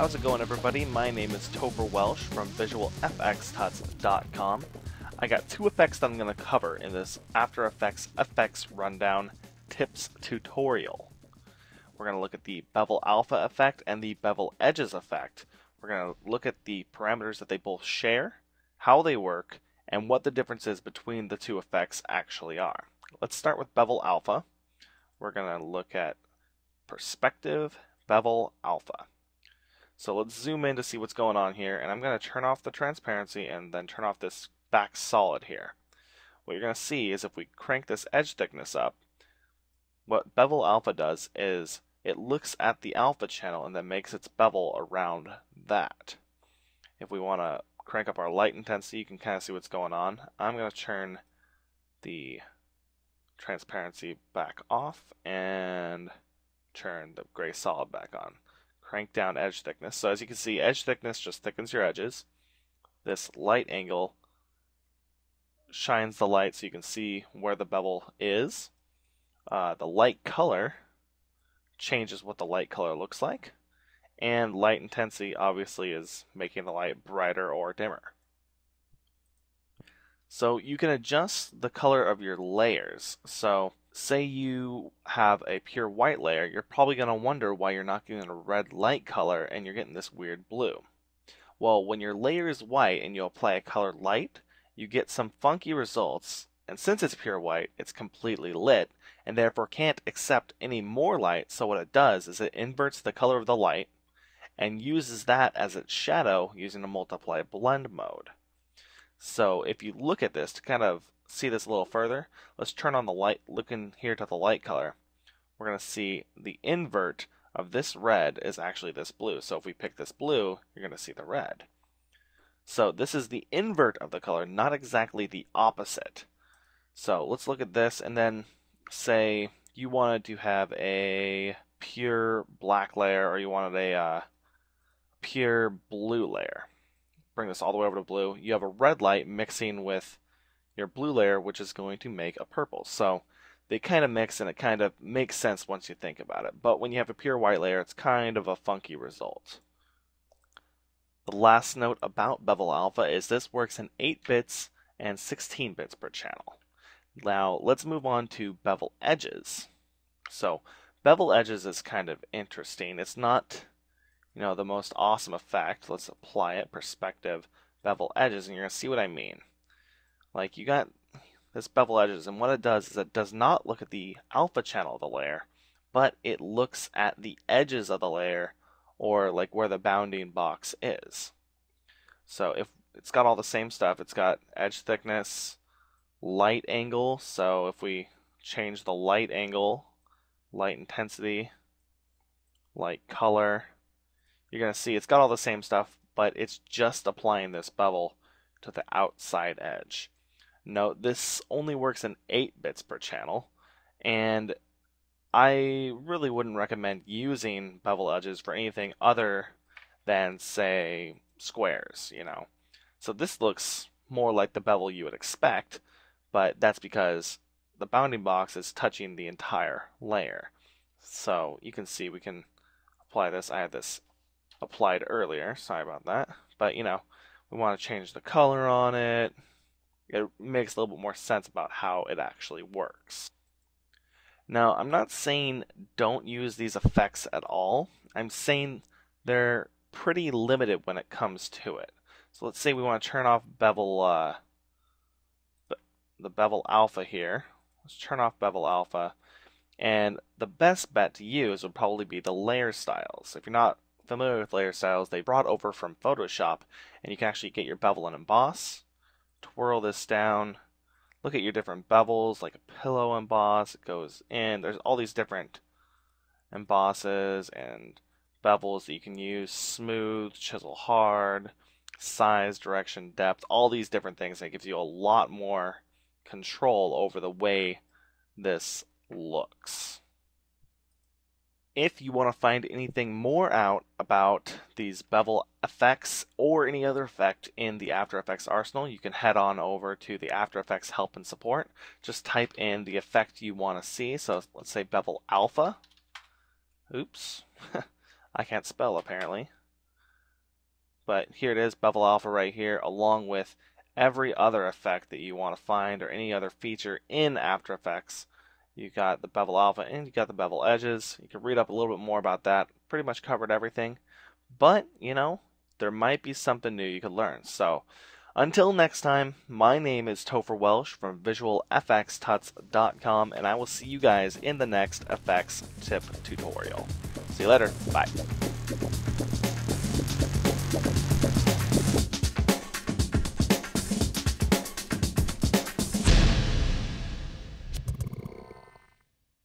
How's it going, everybody? My name is Topher Welsh from VisualFXtuts.com. I got two effects that I'm going to cover in this After Effects Effects Rundown Tips tutorial. We're going to look at the Bevel Alpha effect and the Bevel Edges effect. We're going to look at the parameters that they both share, how they work, and what the differences between the two effects actually are. Let's start with Bevel Alpha. We're going to look at Perspective Bevel Alpha. So let's zoom in to see what's going on here, and I'm going to turn off the transparency and then turn off this back solid here. What you're going to see is if we crank this edge thickness up, what Bevel Alpha does is it looks at the alpha channel and then makes its bevel around that. If we want to crank up our light intensity, you can kind of see what's going on. I'm going to turn the transparency back off and turn the gray solid back on. Crank down edge thickness. So as you can see, edge thickness just thickens your edges. This light angle shines the light so you can see where the bevel is. The light color changes what the light color looks like. And light intensity obviously is making the light brighter or dimmer. So you can adjust the color of your layers. So say you have a pure white layer, you're probably going to wonder why you're not getting a red light color and you're getting this weird blue. Well, when your layer is white and you apply a colored light, you get some funky results, and since it's pure white, it's completely lit and therefore can't accept any more light. So what it does is it inverts the color of the light and uses that as its shadow using a multiply blend mode. So if you look at this to kind of see this a little further, let's turn on the light, looking here to the light color. We're going to see the invert of this red is actually this blue. So if we pick this blue, you're going to see the red. So this is the invert of the color, not exactly the opposite. So let's look at this, and then say you wanted to have a pure black layer or you wanted a pure blue layer. Bring this all the way over to blue. You have a red light mixing with your blue layer, which is going to make a purple. So they kind of mix, and it kind of makes sense once you think about it. But when you have a pure white layer, it's kind of a funky result. The last note about Bevel Alpha is this works in 8 bits and 16 bits per channel. Now let's move on to Bevel Edges. So Bevel Edges is kind of interesting. It's not, the most awesome effect. Let's apply it, Perspective Bevel Edges, and you're going to see what I mean. Like, you got this Bevel Edges, and what it does is it does not look at the alpha channel of the layer, but it looks at the edges of the layer, or like where the bounding box is. So if it's got all the same stuff, it's got edge thickness, light angle. So if we change the light angle, light intensity, light color, you're going to see it's got all the same stuff, but it's just applying this bevel to the outside edge. Note, this only works in 8 bits per channel, and I really wouldn't recommend using bevel edges for anything other than, say, squares, So this looks more like the bevel you would expect, but that's because the bounding box is touching the entire layer. So you can see we can apply this. I had this applied earlier, sorry about that, but we want to change the color on it. It makes a little bit more sense about how it actually works. Now, I'm not saying don't use these effects at all. I'm saying they're pretty limited when it comes to it. So let's say we want to turn off bevel, the Bevel Alpha here. Let's turn off Bevel Alpha, and the best bet to use would probably be the layer styles. If you're not familiar with layer styles, they brought over from Photoshop, and you can actually get your bevel and emboss, twirl this down, look at your different bevels, like a pillow emboss, it goes in, there's all these different embosses and bevels that you can use, smooth, chisel hard, size, direction, depth, all these different things, and it gives you a lot more control over the way this looks. If you want to find anything more out about these bevel effects or any other effect in the After Effects arsenal, you can head on over to the After Effects help and support. Just type in the effect you want to see. So let's say Bevel Alpha. Oops, I can't spell apparently. but here it is, bevel alpha right here, along with every other effect that you want to find or any other feature in After Effects. You got the bevel alpha and you got the bevel edges. You can read up a little bit more about that. Pretty much covered everything. But, you know, there might be something new you could learn. So, until next time, my name is Topher Welsh from visualfxtuts.com, and I will see you guys in the next effects tip tutorial. See you later. Bye.